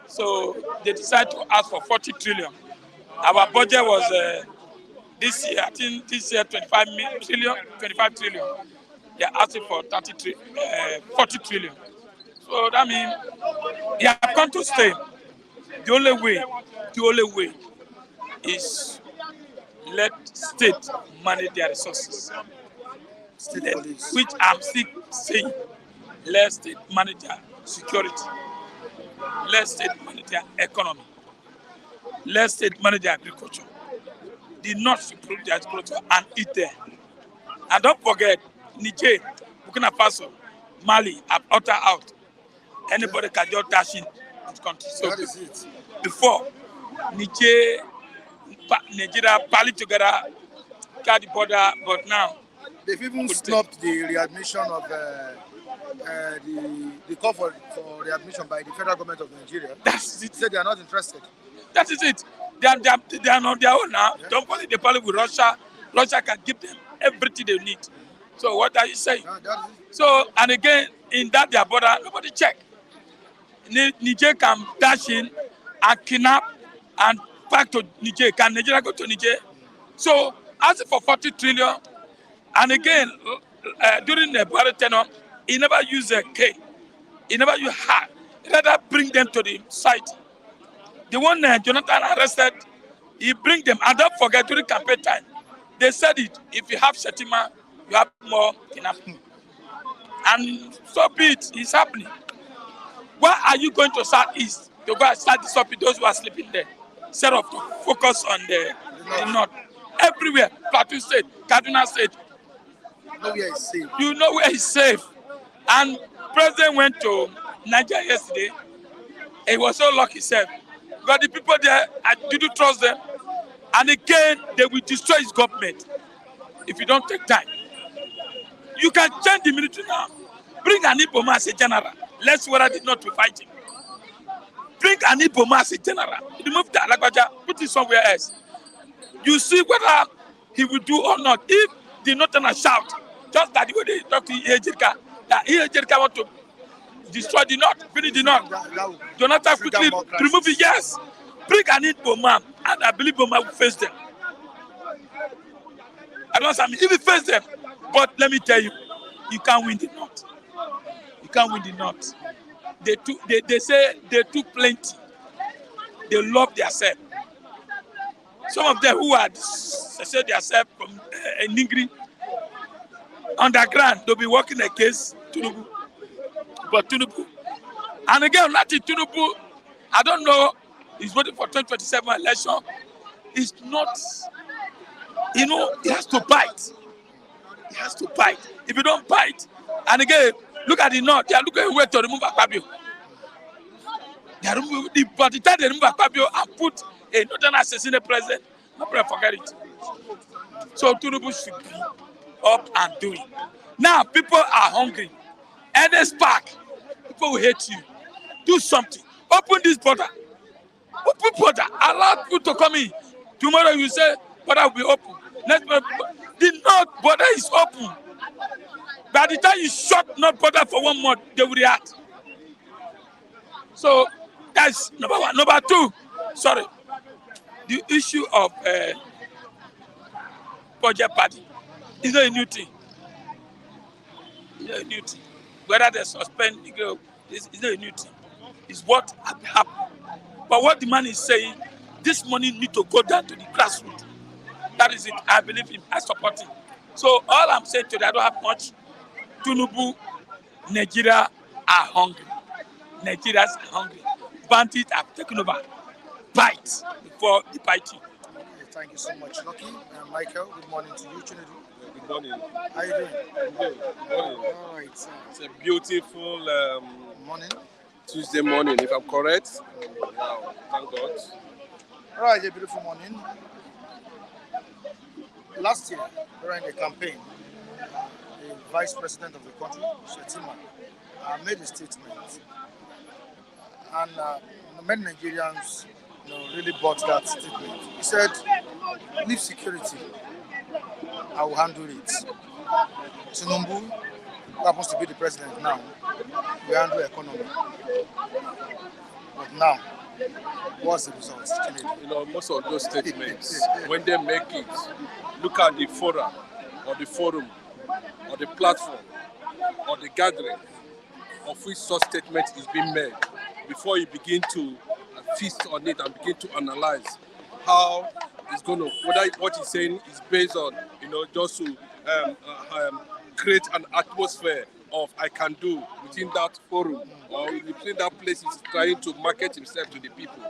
So they decided to ask for 40 trillion. Our budget was this year, I think this year 25 trillion. They are asking for 40 trillion. So that means they have come to stay. The only way is let state manage their resources. Which I'm still saying, let state manage their security. Let state manage their economy. Let state manage their agriculture. The North should produce their agriculture and eat there. And don't forget, Niger, Burkina Faso, Mali have uttered out. Anybody can just dash in the country. So that is it. Before, Nigeria rallied together, got the border, but now They've even stopped the readmission of the call for readmission by the federal government of Nigeria. That's it. They said they are not interested. That is it. They are on their own now. Yeah. Don't put the problem with Russia. Russia can give them everything they need. So what are you saying? Yeah, so, and again, in that their border, nobody check. Niger can dash in and kidnap and back to Niger. Can Nigeria go to Niger? So, asking for 40 trillion, and again, during the border tenure, he never used a K. He never used hard. He rather bring them to the site. The one Jonathan arrested, he bring them. And don't forget, during campaign time, they said it, if you have Shetima, you have more kidnapping. And so be it, it's happening. Why are you going to Southeast to go and start stopping those who are sleeping there? Instead of to focus on the north. Everywhere, Plateau State, Kaduna State. Nowhere is safe. You know where is safe. And President went to Nigeria yesterday. He was so lucky himself. Because the people there, I didn't trust them. And again, they will destroy his government if you don't take time. You can change the military now. Bring an Iboma as a general. Let's whether they not to fight him. Bring an Iboma as a general. Remove the Alagbaja, put it somewhere else. You see whether he will do or not. If the Northerners shout, just like the way they talk to Ejirka, that Ejirka want to destroy the North, finish the North. Jonathan quickly remove it, yes. Bring an Iboma, and I believe Boma will face them. I don't say if he face them, but let me tell you, you can't win the North. You can't win the North. They say they too plenty. They love themselves. Some of them who are they say themselves from Ningri underground, they'll be working against Tinubu. But Tinubu, and again, Lati Tinubu, I don't know, he's voting for 2027 election. It's not, he has to bite. He has to bite. If you don't bite, and again, look at the North, they are looking away to remove Akpabio. By the time they remove Akpabio and put a northern assassinate president, nobody forget it. So Tinubu should be up and doing. Now people are hungry. Any spark, people will hate you. Do something. Open this border. Open border. Allow people to come in. Tomorrow you say border will be open. Next month, the North border is open. By the time you shut North border for 1 month, they will react. So that's number one. Number two, sorry, the issue of budget party is not a new thing. It's not a new thing. Whether they suspend the girl, it's not a new thing. It's what happened. But what the man is saying, this money need to go down to the grassroots. That is it. I believe him. I support him. So all I'm saying today, I don't have much. Tinubu, Nigeria are hungry. Nigerians are hungry. Bandits have taken over. Bite before the biting. Thank you so much, Lucky. Michael, good morning to you. Chinedu. Good morning. How are you doing? Good morning. All right. It's a beautiful morning. Tuesday morning, if I'm correct. Wow, thank God. All right, a beautiful morning. Last year, during the campaign, the vice president of the country, Shetima, made a statement. And many Nigerians really bought that statement. He said, leave security, I will handle it. Tinubu, who happens to be the president now, will handle economy. But now, what's the result? Most of those statements, when they make it, look at the forum, or the platform, or the gathering of which such statement is being made, before you begin to feast on it and begin to analyze how it's going to, whether what he's saying is based on, just to create an atmosphere of I can do within that forum or within that place he's trying to market himself to the people.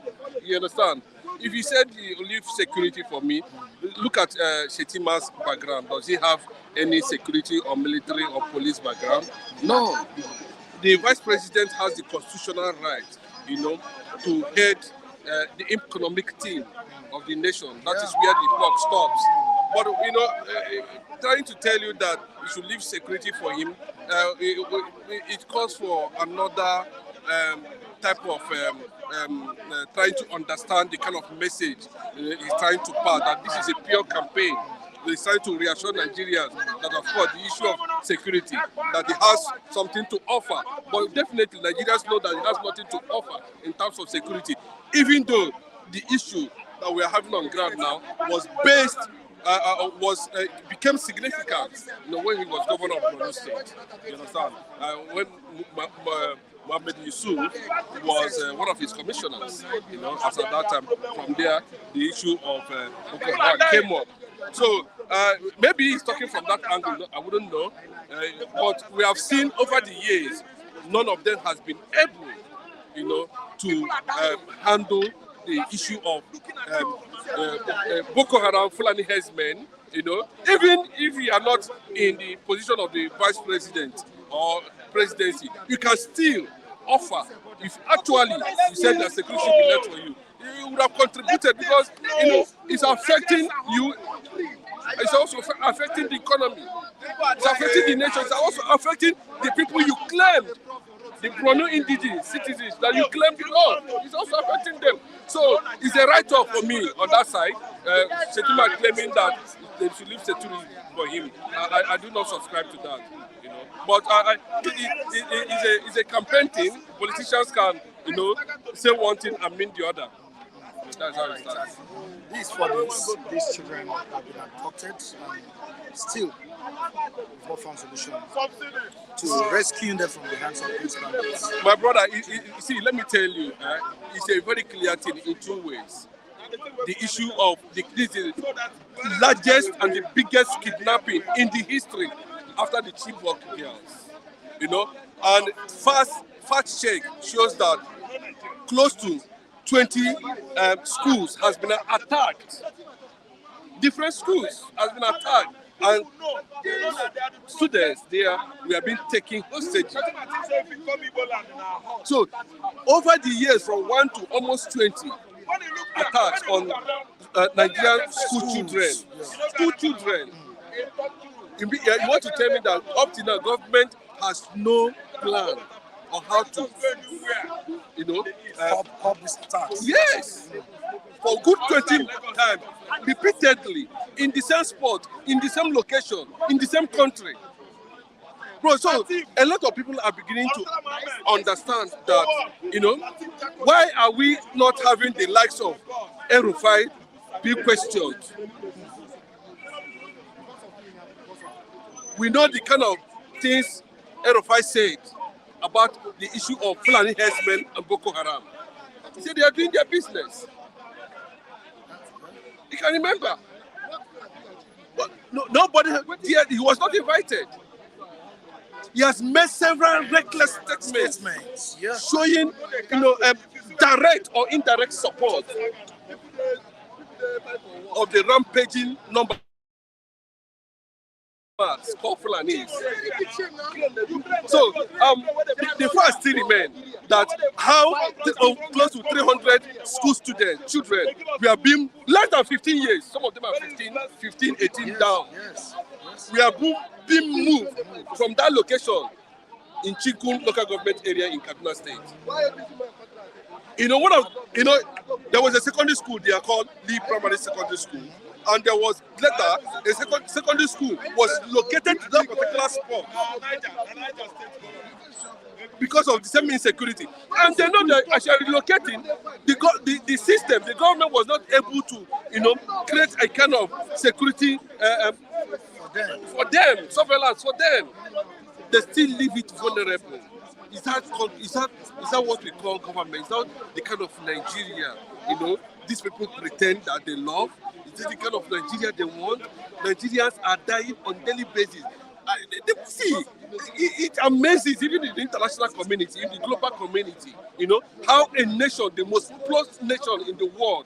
You understand? If you said you leave security for me, look at Shetima's background. Does he have any security or military or police background? No. The vice president has the constitutional right, to head the economic team of the nation. That is where the buck stops. But trying to tell you that you should leave security for him, it calls for another type of trying to understand the kind of message he's trying to pass. That this is a pure campaign. He's trying to reassure Nigerians that, of course, the issue of security, that he has something to offer. But definitely, Nigerians know that he has nothing to offer in terms of security, even though the issue that we are having on ground now was based, became significant, when he was governor of Borno State. You understand? When Mohammed Yusuf was one of his commissioners, as at that time. From there, the issue of Boko Haram came up. So maybe he's talking from that angle. I wouldn't know. But we have seen over the years, none of them has been able, to handle the issue of Boko Haram, Fulani herdsmen. Even if you are not in the position of the vice president or presidency, you can still offer. If actually you said that security should be left for you, you would have contributed, because it's affecting you. It's also affecting the economy. It's affecting the nation. It's also affecting the people you claimed, the Borno indigenous citizens that you claimed it all. It's also affecting them. So it's a write-off for me on that side. Shetima claiming that they should leave security for him. I do not subscribe to that. But it's a campaign thing. Politicians can, say one thing and mean the other. That's how it starts. These children have been abducted and still we've not found solution to rescuing them from the hands of these bandits. My brother, see, let me tell you, it's a very clear thing in two ways. The issue of this is the largest and the biggest kidnapping in the history after the Chibok girls. And fact check shows that close to 20 schools has been attacked. Different schools has been attacked, and students there we have been taking hostages. So over the years, from 1 to almost 20 attacks on Nigerian school children. School children. You want to tell me that up to now government has no plan on how to, Pub this tax. Yes, for good 20 times, repeatedly, in the same spot, in the same location, in the same country. Bro, so a lot of people are beginning to understand that, why are we not having the likes of El-Rufai be questioned? We know the kind of things El-Rufai said about the issue of Fulani herdsmen and Boko Haram. He said they are doing their business. You can remember. But nobody, he was not invited. He has made several reckless statements showing, direct or indirect support of the rampaging number. Called Fulanis. So the fact still remains that how close to 300 school students, children, we have been less than 15 years. Some of them are 15, 18 down. We have been moved from that location in Chikun local government area in Kaduna State. There was a secondary school they are called Lee Primary Secondary School. And there was later a secondary school was located to that particular spot because of the same insecurity. And they know that as you are relocating, the system, the government was not able to, create a kind of security for them, surveillance for them. They still leave it vulnerable. Is that what we call government? Is that the kind of Nigeria, these people pretend that they love? Is this the kind of Nigeria they want? Nigerians are dying on daily basis. See, it amazes even in the international community, in the global community, how a nation, the most populous nation in the world,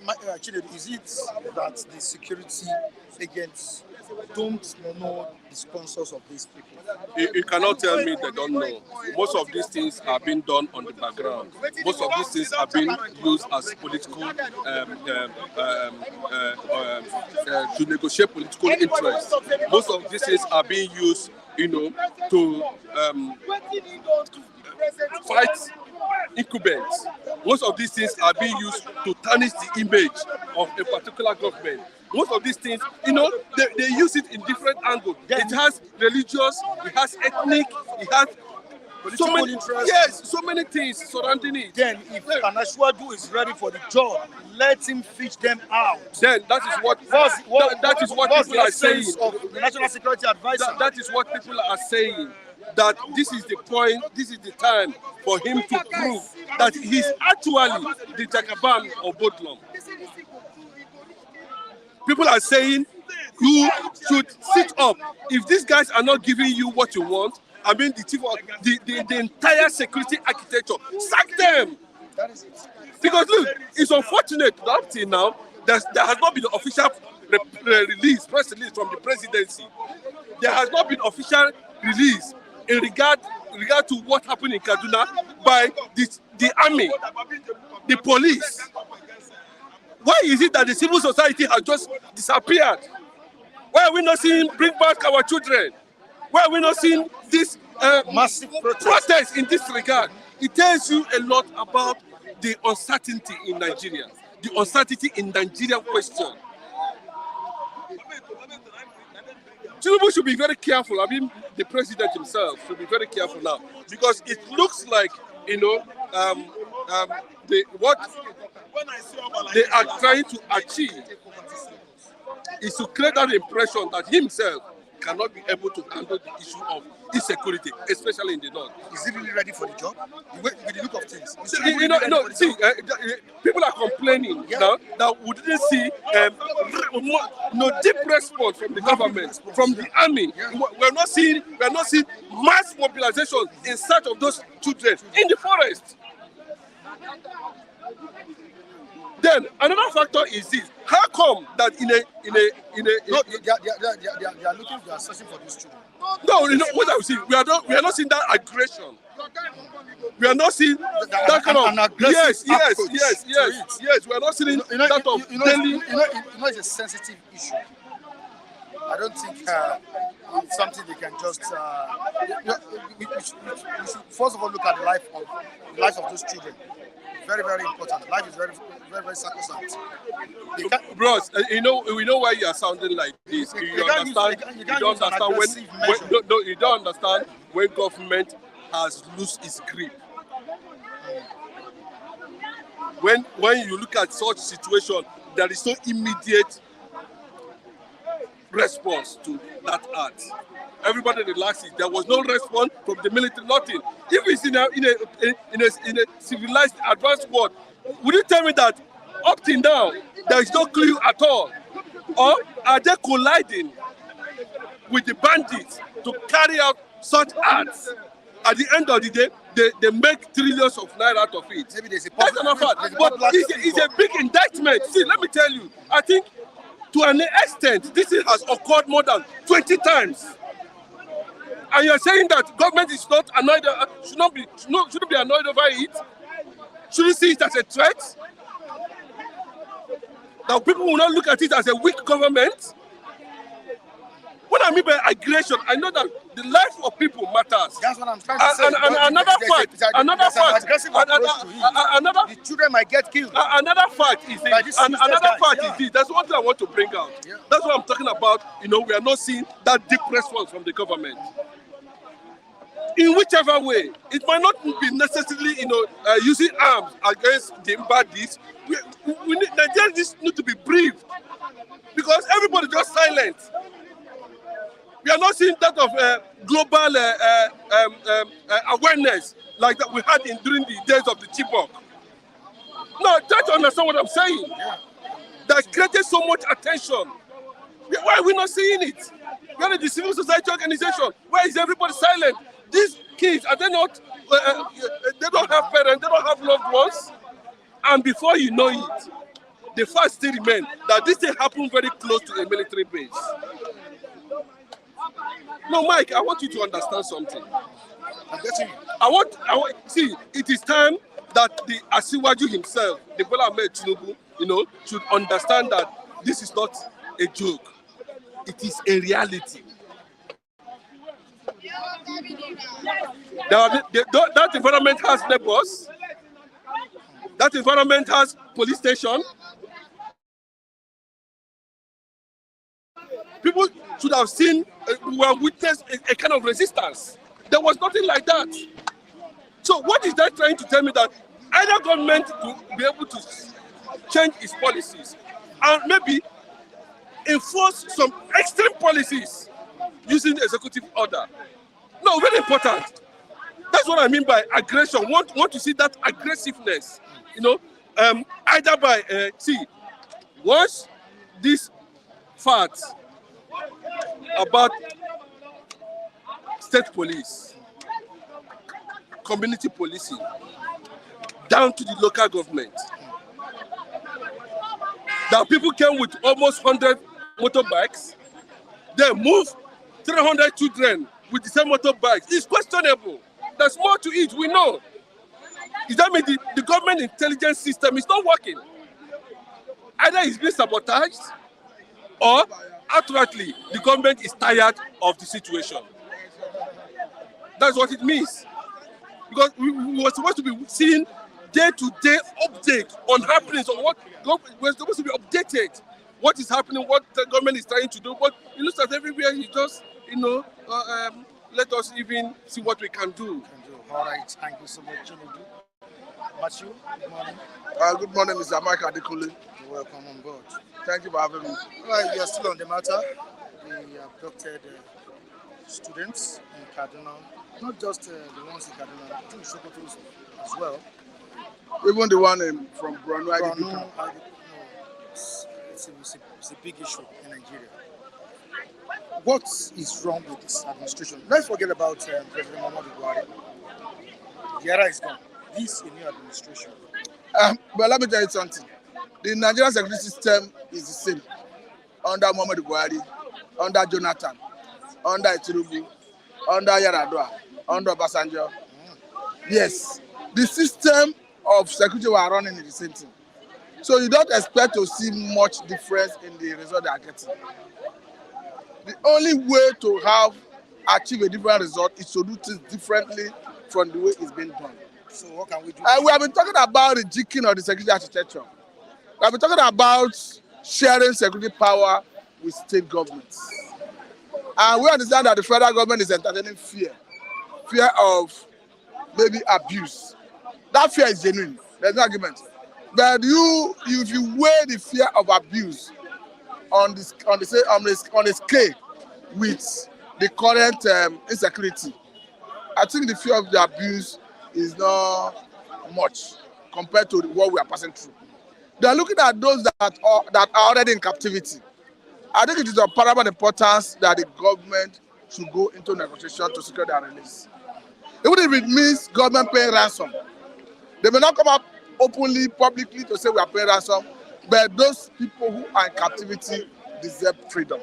Chinedu, is it that the security agents don't know the sponsors of these people? You cannot tell me they don't know. Most of these things are being done on the background. Most of these things are being used as political to negotiate political interests. Most of these things are being used, to fight incumbents. Most of these things are being used to tarnish the image of a particular government. Most of these things, they use it in different angles. It has religious, it has ethnic, it has so many interests. Yes, so many things surrounding it. Then, if Kanashwadu is ready for the job, let him fish them out. Then that is what people are saying. Of the National Security Advisor. That is what people are saying. That this is the point, this is the time for him to prove that he's actually the Jagaban of Bodlum. People are saying you should sit up. If these guys are not giving you what you want, I mean the chief of the entire security architecture, sack them. Because look, it's unfortunate that up till now there has not been an official press release from the presidency. There has not been official release in regard to what happened in Kaduna by the army, the police. Why is it that the civil society has just disappeared? Why are we not seeing bring back our children? Why are we not seeing this massive protest in this regard? It tells you a lot about the uncertainty in Nigeria, the uncertainty in Nigerian question. Tinubu should be very careful. I mean, the president himself should be very careful now, because it looks like what they are trying to achieve is to create that impression that himself cannot be able to handle the issue of insecurity, especially in the north. Is he really ready for the job? With the look of things. People are complaining now that we didn't see deep response from the government, from the army. We're not seeing mass mobilization in search of those children in the forest. Then another factor is this: how come that they are looking, they are searching for these children? No, what I would say, we are not seeing that aggression. We are not seeing that kind of yes. We are not seeing that of daily. It's a sensitive issue. I don't think it's something they can just. We should first of all look at the life of those children. Very, very important. Life is very, very, very sacrosanct. Bros, we know why you are sounding like this. You don't understand when government has lost its grip. When you look at such situation, there is no immediate response to that act. Everybody relaxes. There was no response from the military. Nothing. If it's in a civilized, advanced world, would you tell me that up till now there is no clue at all, or are they colliding with the bandits to carry out such acts? At the end of the day, they make trillions of naira out of it. That's another fact. But it's a big indictment. See, let me tell you. I think to an extent, this has occurred more than 20 times. And you're saying that government is not annoyed, shouldn't be annoyed over it? Shouldn't see it as a threat? That people will not look at it as a weak government? What I mean by aggression, I know that the life of people matters. That's what I'm trying to say. The children might get killed. Another fact is this. That's one thing I want to bring out. Yeah. That's what I'm talking about. We are not seeing that deep response from the government. In whichever way, it might not be necessarily, using arms against the bandits. Nigerians need to be briefed, because everybody just silent. We are not seeing that of global awareness like that we had during the days of the Chibok. No, try to understand what I'm saying. That created so much attention. Why are we not seeing it? We are the civil society organization. Why is everybody silent? These kids, are they not? They don't have parents. They don't have loved ones. And before you know it, the fact still remains that this thing happened very close to a military base. No, Mike, I want you to understand something. I'm getting you. I want, see, it is time that the Asiwaju himself, the Bola Ahmed Tinubu, should understand that this is not a joke. It is a reality. That environment has neighbors. That environment has police station. People should have seen, witnessed a kind of resistance. There was nothing like that. So what is that trying to tell me? That either government will be able to change its policies and maybe enforce some extreme policies using the executive order. No, very important. That's what I mean by aggression. Want to see that aggressiveness, either by, once this fact about state police, community policing, down to the local government, that people came with almost 100 motorbikes, they move 300 children with the same motorbikes. It's questionable. There's more to it, we know. Does that mean the government intelligence system is not working? Either it's being sabotaged, or outrightly, the government is tired of the situation. That's what it means. Because we were supposed to be seeing day-to-day update on happenings, on what we're supposed to be updated. What is happening, what the government is trying to do, but it looks like everywhere he just, let us even see what we can do. All right, thank you so much, Chinedu. Matthew, good morning. Good morning, Mr. Mike Adekule. You're welcome on board. Thank you for having me. Well, you're still on the matter. The abducted students in Kaduna, not just the ones in Kaduna, I think Sokoto as well. Even the one from Borno. It's a big issue in Nigeria. What is wrong with this administration? Let's forget about President Muhammadu Buhari. The era is gone. This is a new administration. But let me tell you something. The Nigerian security system is the same under Muhammadu Buhari, under Jonathan, under Tinubu, under Yaradua, under Obasanjo. Yes, the system of security we are running is the same thing. So you don't expect to see much difference in the result they are getting. The only way to achieve a different result is to do things differently from the way it's been done. So what can we do? We have been talking about the jigging of the security architecture. We have been talking about sharing security power with state governments. And we understand that the federal government is entertaining fear of maybe abuse. That fear is genuine. There's no argument. But if you weigh the fear of abuse on the scale with the current insecurity, I think the fear of the abuse is not much compared to what we are passing through. They are looking at those that are already in captivity. I think it is of paramount importance that the government should go into negotiation to secure their release. Even if it means government paying ransom, they may not come up openly, publicly to say we are paying ransom, but those people who are in captivity deserve freedom.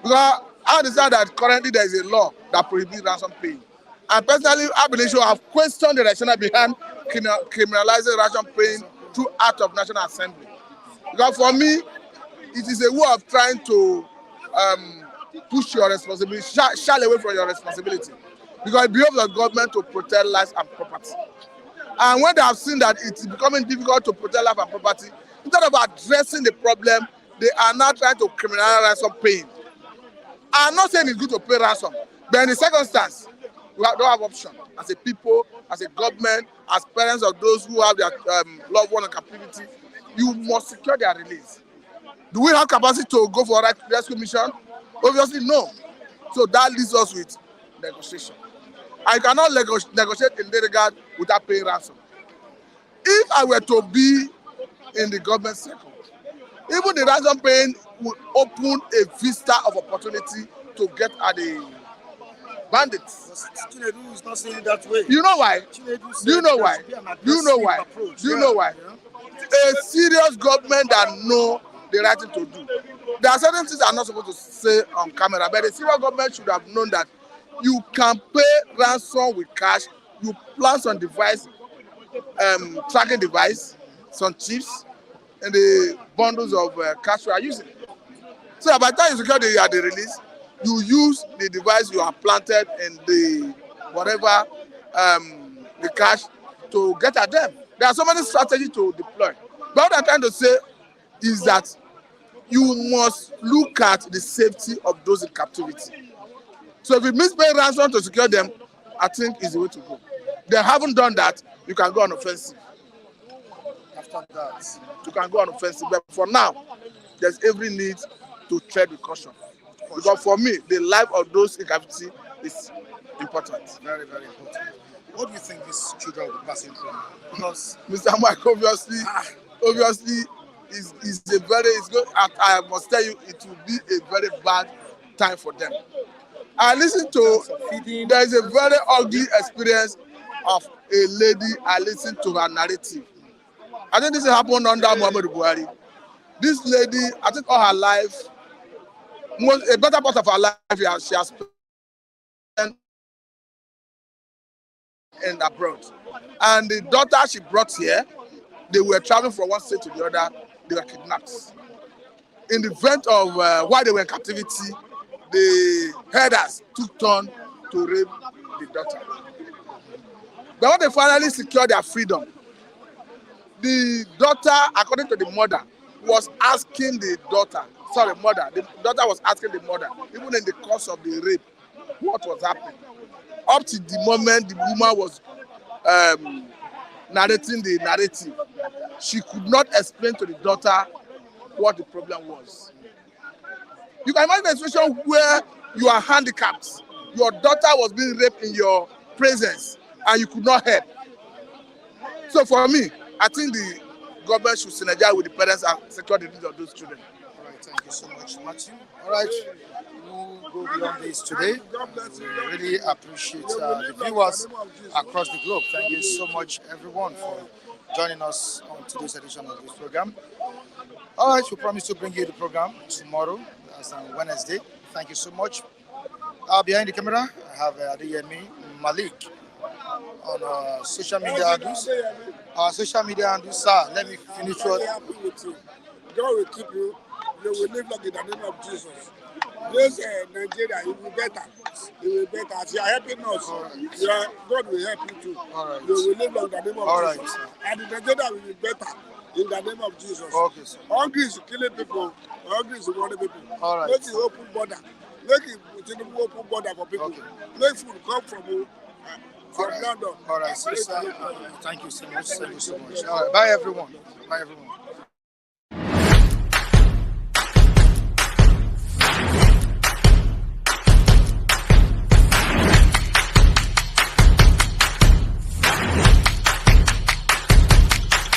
Because I understand that currently there is a law that prohibits ransom paying. And personally, I believe I have questioned the rationale behind criminalizing ransom paying through Act of National Assembly. Because for me, it is a way of trying to push your responsibility, shy away from your responsibility. Because it behoves the government to protect lives and property. And when they have seen that it is becoming difficult to protect life and property, instead of addressing the problem, they are now trying to criminalize ransom paying. I'm not saying it's good to pay ransom, but in the circumstance, we don't have option. As a people, as a government, as parents of those who have their loved one in captivity, you must secure their release. Do we have capacity to go for a rescue mission? Obviously, no. So that leaves us with negotiation. I cannot negotiate in that regard without paying ransom. If I were to be in the government circle, even the ransom paying would open a vista of opportunity to get at the bandits. Chinedu is not saying it that way. You know why? Do you know why? Do you know why? Do you know why? a serious government that know the right thing to do. There are certain things I'm not supposed to say on camera, but the serious government should have known that you can pay ransom with cash. You plant some device, tracking device, some chips, and the bundles of cash you are using. So that by the time you secure the release, you use the device you have planted in the whatever the cash to get at them. There are so many strategies to deploy. But what I'm trying to say is that you must look at the safety of those in captivity. So if you miss paying ransom to secure them, I think is the way to go. They haven't done that, you can go on offensive. After that, you can go on offensive. But for now, there's every need to tread with caution. Because for me, the life of those in captivity is important. Very, very important. What do you think these children will be passing through? Because Mr. Mike, obviously, is a very. It's good. I must tell you, it will be a very bad time for them. I listened to. There is a very ugly experience of a lady. I listened to her narrative. I think this happened under Muhammadu Buhari. This lady, I think all her life, a better part of her life, she has spent in abroad. And the daughter she brought here, they were traveling from one state to the other, they were kidnapped. In the event of while they were in captivity, the herders took turn to rape the daughter. But when they finally secured their freedom, the daughter, according to the mother, was asking the daughter, the daughter was asking the mother, even in the course of the rape, what was happening. Up to the moment the woman was narrating the narrative, she could not explain to the daughter what the problem was. You can imagine a situation where you are handicapped. Your daughter was being raped in your presence and you could not help. So for me, I think the government should synergize with the parents and secure the needs of those children. all right, thank you so much, Matthew. All right, we'll go beyond this today. We really appreciate the viewers across the globe. Thank you so much, everyone, for joining us on today's edition of this program. All right, we promise to bring you the program tomorrow, as on Wednesday. Thank you so much. Behind the camera, I have Adeyemi Malik on social media handles. Our social media handles, sir, let me finish what. God will keep you. You will live long in the name of Jesus. This Nigeria, it will be better. It will be better. As you are helping us, God will help you too. All right. You will live long in the name of All Jesus. right. And the Nigeria will be better in the name of Jesus. Okay, sir. Hungry is killing people. Hungry is running people. All right. Make it open border. Make it open border for people. Okay. Make food come from London. All right, so, sir, thank you so much. Thank you so much. All right, bye everyone. Bye everyone.